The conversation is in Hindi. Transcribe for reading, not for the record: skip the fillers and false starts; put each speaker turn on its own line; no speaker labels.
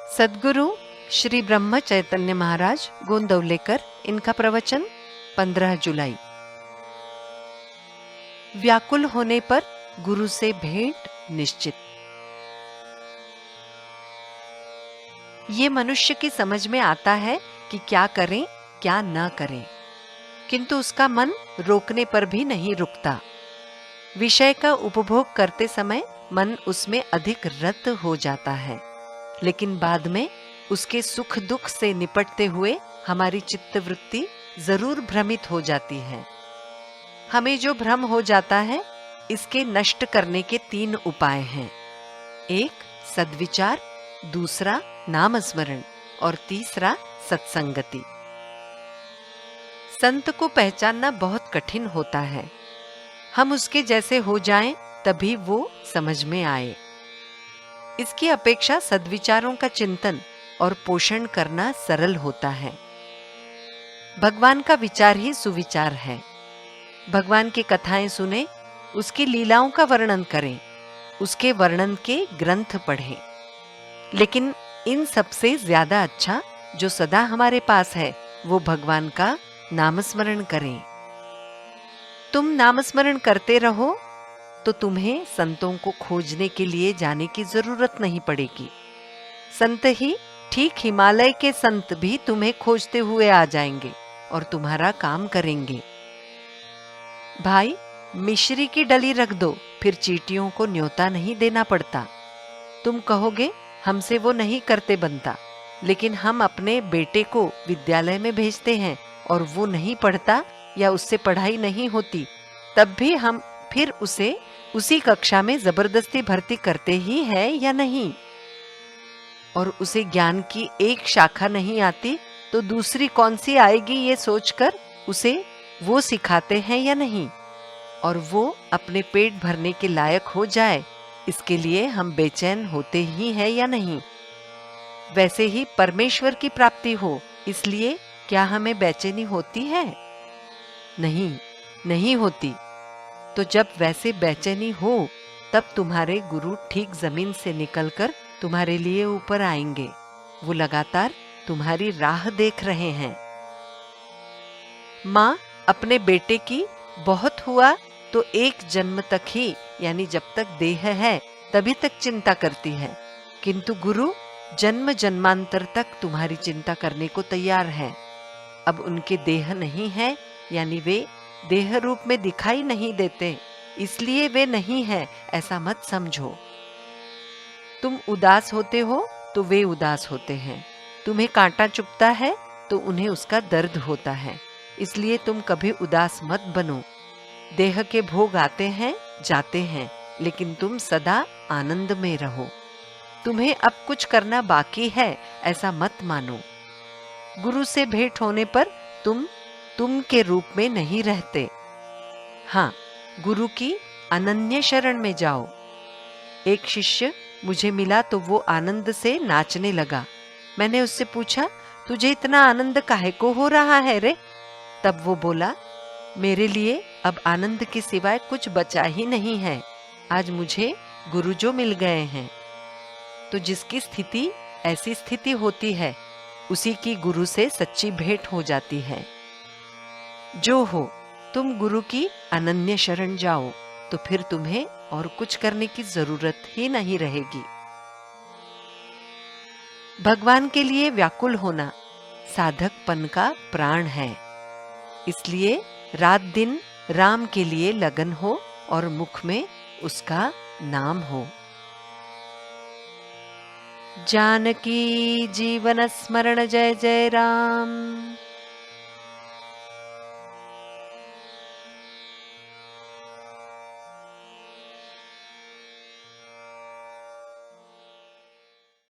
सद्गुरु श्री ब्रह्म चैतन्य महाराज गोंदवलेकर, इनका प्रवचन 15 जुलाई। व्याकुल होने पर गुरु से भेंट निश्चित। ये मनुष्य की समझ में आता है कि क्या करें क्या न करें, किंतु उसका मन रोकने पर भी नहीं रुकता। विषय का उपभोग करते समय मन उसमें अधिक रत हो जाता है, लेकिन बाद में उसके सुख दुख से निपटते हुए हमारी चित्तवृत्ति जरूर भ्रमित हो जाती है। हमें जो भ्रम हो जाता है, इसके नष्ट करने के 3 उपाय हैं। एक सद्विचार, दूसरा नाम स्मरण और तीसरा सत्संगति। संत को पहचानना बहुत कठिन होता है। हम उसके जैसे हो जाएं तभी वो समझ में आए। इसकी अपेक्षा सद्विचारों का चिंतन और पोषण करना सरल होता है। भगवान का विचार ही सुविचार है। भगवान की कथाएं सुने, उसकी लीलाओं का वर्णन करें, उसके वर्णन के ग्रंथ पढ़ें। लेकिन इन सबसे ज्यादा अच्छा जो सदा हमारे पास है, वो भगवान का नामस्मरण करें। तुम नामस्मरण करते रहो तो तुम्हें संतों को खोजने के लिए जाने की जरूरत नहीं पड़ेगी। संत ही, ठीक हिमालय के संत भी तुम्हें खोजते हुए आ जाएंगे और तुम्हारा काम करेंगे। भाई, मिश्री की डली रख दो, फिर चींटियों को न्योता नहीं देना पड़ता। तुम कहोगे हमसे वो नहीं करते बनता, लेकिन हम अपने बेटे को विद्यालय में भेजते हैं और वो नहीं पढ़ता या उससे पढ़ाई नहीं होती, तब भी हम फिर उसे उसी कक्षा में जबरदस्ती भर्ती करते ही हैं या नहीं? और उसे ज्ञान की एक शाखा नहीं आती तो दूसरी कौन सी आएगी, ये सोचकर उसे वो सिखाते हैं या नहीं? और वो अपने पेट भरने के लायक हो जाए, इसके लिए हम बेचैन होते ही हैं या नहीं? वैसे ही परमेश्वर की प्राप्ति हो, इसलिए क्या हमें बेचैनी होती है? नहीं, नहीं होती। तो जब वैसे बेचैनी हो, तब तुम्हारे गुरु ठीक जमीन से निकलकर तुम्हारे लिए ऊपर आएंगे। वो लगातार तुम्हारी राह देख रहे हैं। माँ अपने बेटे की बहुत हुआ तो 1 जन्म तक ही, यानी जब तक देह है तभी तक चिंता करती है, किंतु गुरु जन्म जन्मांतर तक तुम्हारी चिंता करने को तैयार है। अब उनके देह नहीं है, यानी वे देह रूप में दिखाई नहीं देते, इसलिए वे नहीं है ऐसा मत समझो। तुम उदास होते हो तो वे उदास होते हैं। तुम्हें कांटा चुभता है तो उन्हें उसका दर्द होता है, इसलिए तुम कभी उदास मत बनो। देह के भोग आते हैं जाते हैं, लेकिन तुम सदा आनंद में रहो। तुम्हें अब कुछ करना बाकी है ऐसा मत मानो। गुरु से भेंट होने पर तुम के रूप में नहीं रहते। हाँ, गुरु की अनन्य शरण में जाओ। एक शिष्य मुझे मिला तो वो आनंद से नाचने लगा। मैंने उससे पूछा, तुझे इतना आनंद काहे को हो रहा है रे? तब वो बोला, मेरे लिए अब आनंद के सिवाय कुछ बचा ही नहीं है। आज मुझे गुरु जो मिल गए हैं। तो जिसकी स्थिति ऐसी स्थिति होती है, उसी की गुरु से सच्ची भेंट हो जाती है। जो हो, तुम गुरु की अनन्य शरण जाओ, तो फिर तुम्हें और कुछ करने की जरूरत ही नहीं रहेगी। भगवान के लिए व्याकुल होना साधकपन का प्राण है। इसलिए रात दिन राम के लिए लगन हो और मुख में उसका नाम हो। जानकी जीवन स्मरण जय जय राम।